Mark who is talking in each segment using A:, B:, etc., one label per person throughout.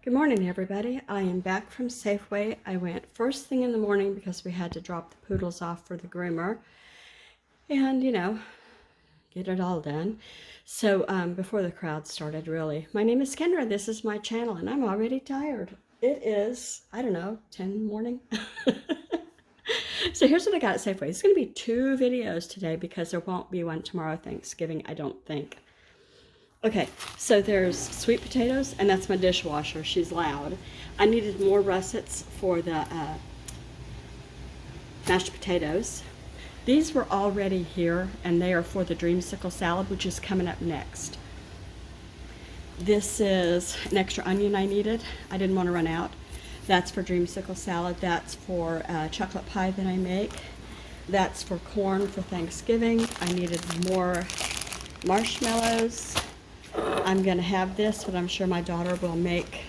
A: Good morning, everybody. I am back from Safeway. I went first thing in the morning because we had to drop the poodles off for the groomer and, get it all done. So before the crowd started, really. My name is Kendra. This is my channel, and I'm already tired. It is, I don't know, 10 in the morning. So here's what I got at Safeway. It's going to be 2 videos today because there won't be one tomorrow, Thanksgiving, I don't think. Okay, so there's sweet potatoes, and that's my dishwasher. She's loud. I needed more russets for the mashed potatoes. These were already here, and they are for the Dreamsicle salad, which is coming up next. This is an extra onion I needed. I didn't want to run out. That's for Dreamsicle salad. That's for chocolate pie that I make. That's for corn for Thanksgiving. I needed more marshmallows. I'm going to have this, but I'm sure my daughter will make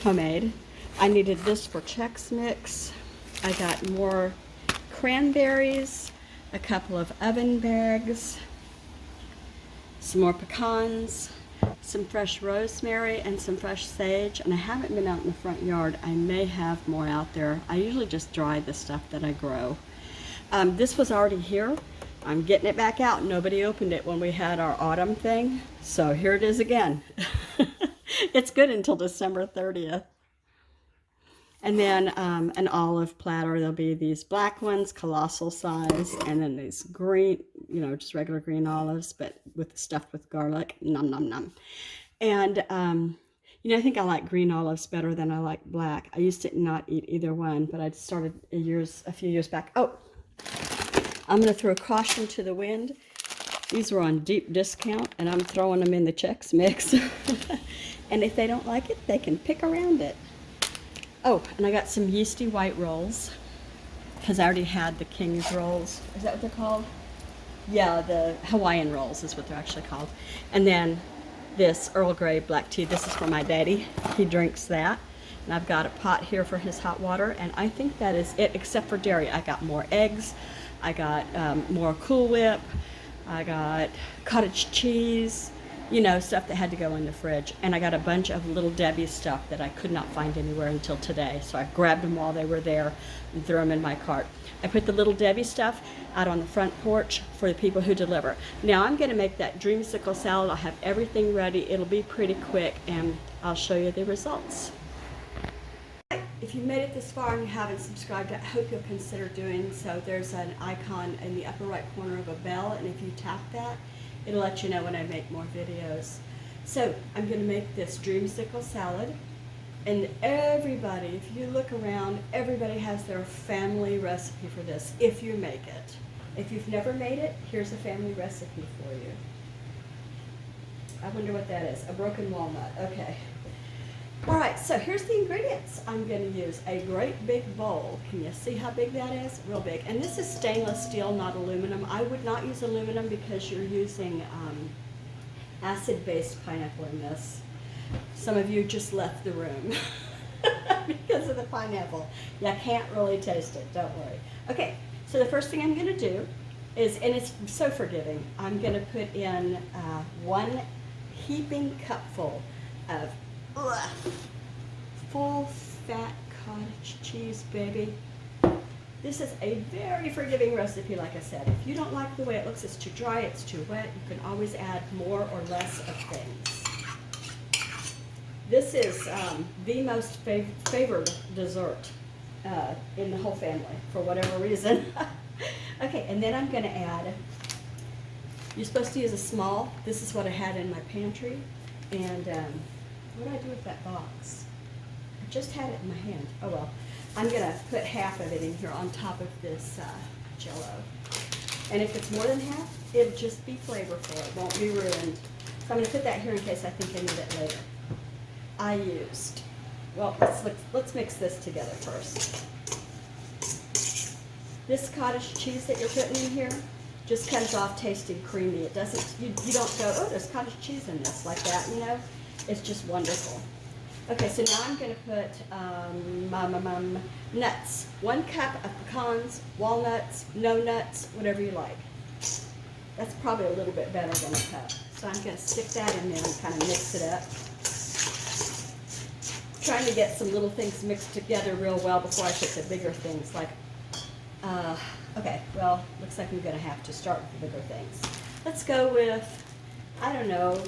A: homemade. I needed this for Chex Mix. I got more cranberries, a couple of oven bags, some more pecans, some fresh rosemary, and some fresh sage. And I haven't been out in the front yard. I may have more out there. I usually just dry the stuff that I grow. This was already here. I'm getting it back out. Nobody opened it when we had our autumn thing. So here it is again. It's good until December 30th. And then an olive platter. There'll be these black ones, colossal size, and then these green, just regular green olives, but stuffed with garlic. Nom, nom, nom. And, I think I like green olives better than I like black. I used to not eat either one, but I started a few years back. Oh, I'm going to throw caution to the wind. These were on deep discount, and I'm throwing them in the Chex Mix. And if they don't like it, they can pick around it. Oh, and I got some yeasty white rolls, because I already had the King's rolls. Is that what they're called? Yeah, the Hawaiian rolls is what they're actually called. And then this Earl Grey black tea. This is for my daddy. He drinks that. And I've got a pot here for his hot water, and I think that is it, except for dairy. I got more eggs. I got more Cool Whip. I got cottage cheese, stuff that had to go in the fridge. And I got a bunch of Little Debbie stuff that I could not find anywhere until today. So I grabbed them while they were there and threw them in my cart. I put the Little Debbie stuff out on the front porch for the people who deliver. Now I'm going to make that Dreamsicle salad. I'll have everything ready. It'll be pretty quick, and I'll show you the results. If you've made it this far and you haven't subscribed, I hope you'll consider doing so. There's an icon in the upper right corner of a bell, and if you tap that, it'll let you know when I make more videos. So I'm going to make this Dreamsicle salad, and everybody, if you look around, everybody has their family recipe for this, if you make it. If you've never made it, here's a family recipe for you. I wonder what that is. A broken walnut. Okay. All right, so here's the ingredients. I'm going to use a great big bowl. Can you see how big that is? Real big. And this is stainless steel, not aluminum. I would not use aluminum because you're using acid-based pineapple in this. Some of you just left the room because of the pineapple. You can't really taste it, don't worry. Okay, so the first thing I'm going to do is, and it's so forgiving, I'm going to put in 1 heaping cupful of full fat cottage cheese, baby. This is a very forgiving recipe, like I said. If you don't like the way it looks, it's too dry, it's too wet, you can always add more or less of things. This is the most favored dessert in the whole family, for whatever reason. Okay, and then I'm going to add, you're supposed to use a small. This is what I had in my pantry. And what did I do with that box? I just had it in my hand. Oh well. I'm going to put half of it in here on top of this Jell-O. And if it's more than half, it'll just be flavorful. It won't be ruined. So I'm going to put that here in case I think I need it later. I used, well, let's mix this together first. This cottage cheese that you're putting in here just comes off tasting creamy. It doesn't, you don't go, oh, there's cottage cheese in this, like that, It's just wonderful. Okay, so now I'm going to put nuts. 1 cup of pecans, walnuts, no nuts, whatever you like. That's probably a little bit better than a cup. So I'm going to stick that in there and kind of mix it up. trying to get some little things mixed together real well before I put the bigger things. Like, okay, well, looks like I'm going to have to start with the bigger things. Let's go with, I don't know,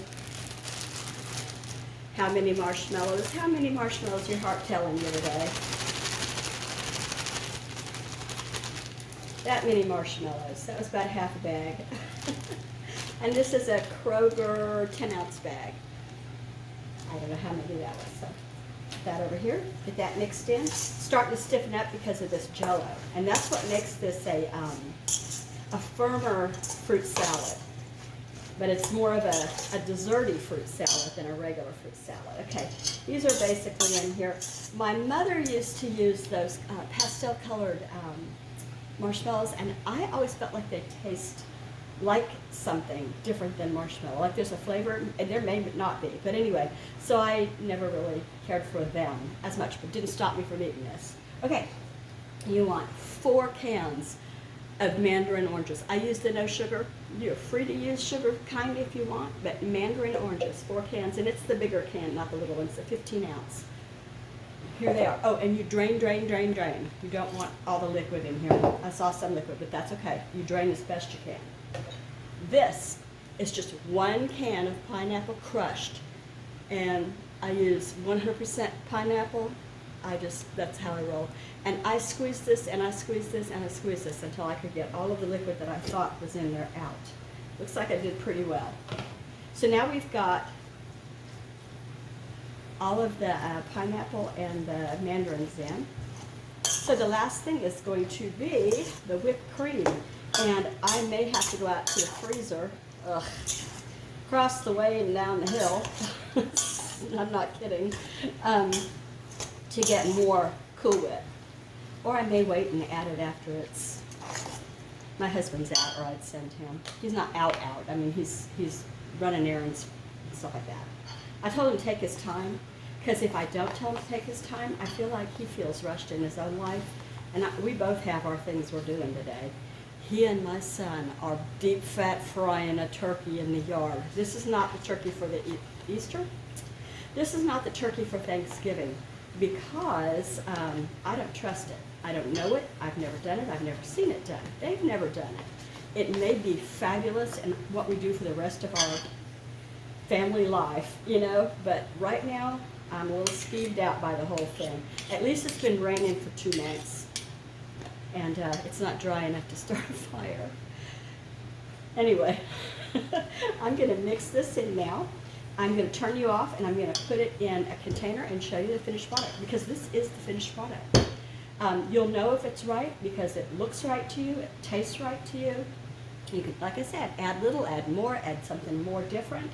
A: how many marshmallows? How many marshmallows your heart telling you today? That many marshmallows. That was about half a bag. And this is a Kroger 10-ounce bag. I don't know how many that was. So put that over here. Get that mixed in. Starting to stiffen up because of this Jell-O. And that's what makes this a firmer fruit salad. But it's more of a desserty fruit salad than a regular fruit salad. Okay, these are basically in here. My mother used to use those pastel-colored marshmallows, and I always felt like they taste like something different than marshmallow. Like there's a flavor, and there may not be. But anyway, so I never really cared for them as much, but didn't stop me from eating this. Okay, you want 4 cans of mandarin oranges. I use the no sugar. You're free to use sugar kind if you want, but mandarin oranges, 4 cans, and it's the bigger can, not the little ones, the 15-ounce. Here they are. Oh, and you drain, drain, drain, drain. You don't want all the liquid in here. I saw some liquid, but that's okay. You drain as best you can. This is just 1 can of pineapple crushed, and I use 100% pineapple. That's how I roll. And I squeeze this, and I squeeze this, and I squeeze this until I could get all of the liquid that I thought was in there out. Looks like I did pretty well. So now we've got all of the pineapple and the mandarins in. So the last thing is going to be the whipped cream. And I may have to go out to the freezer, across the way and down the hill. I'm not kidding. To get more Cool Whip. Or I may wait and add it after my husband's out, or I'd send him. He's not out. I mean, he's running errands and stuff like that. I told him to take his time, because if I don't tell him to take his time, I feel like he feels rushed in his own life. And we both have our things we're doing today. He and my son are deep fat frying a turkey in the yard. This is not the turkey for the Easter. This is not the turkey for Thanksgiving, because I don't trust it. I don't know it. I've never done it. I've never seen it done. They've never done it. It may be fabulous in what we do for the rest of our family life, you know, but right now I'm a little skeeved out by the whole thing. At least it's been raining for 2 months, and it's not dry enough to start a fire. Anyway, I'm going to mix this in now. I'm going to turn you off, and I'm going to put it in a container and show you the finished product, because this is the finished product. You'll know if it's right because it looks right to you, it tastes right to you. You can, like I said, add little, add more, add something more different.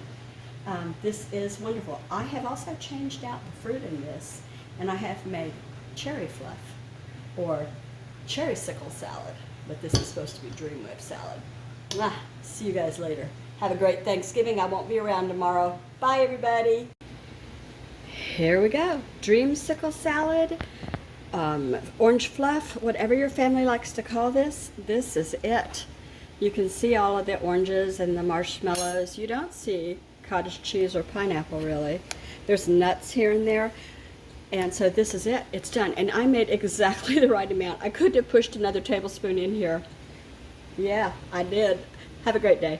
A: This is wonderful. I have also changed out the fruit in this, and I have made cherry fluff or Dreamsicle salad, but this is supposed to be Dream Whip salad. See you guys later. Have a great Thanksgiving. I won't be around tomorrow. Bye, everybody. Here we go. Dreamsicle salad, orange fluff, whatever your family likes to call this. This is it. You can see all of the oranges and the marshmallows. You don't see cottage cheese or pineapple, really. There's nuts here and there. And so this is it. It's done. And I made exactly the right amount. I could have pushed another tablespoon in here. Yeah, I did. Have a great day.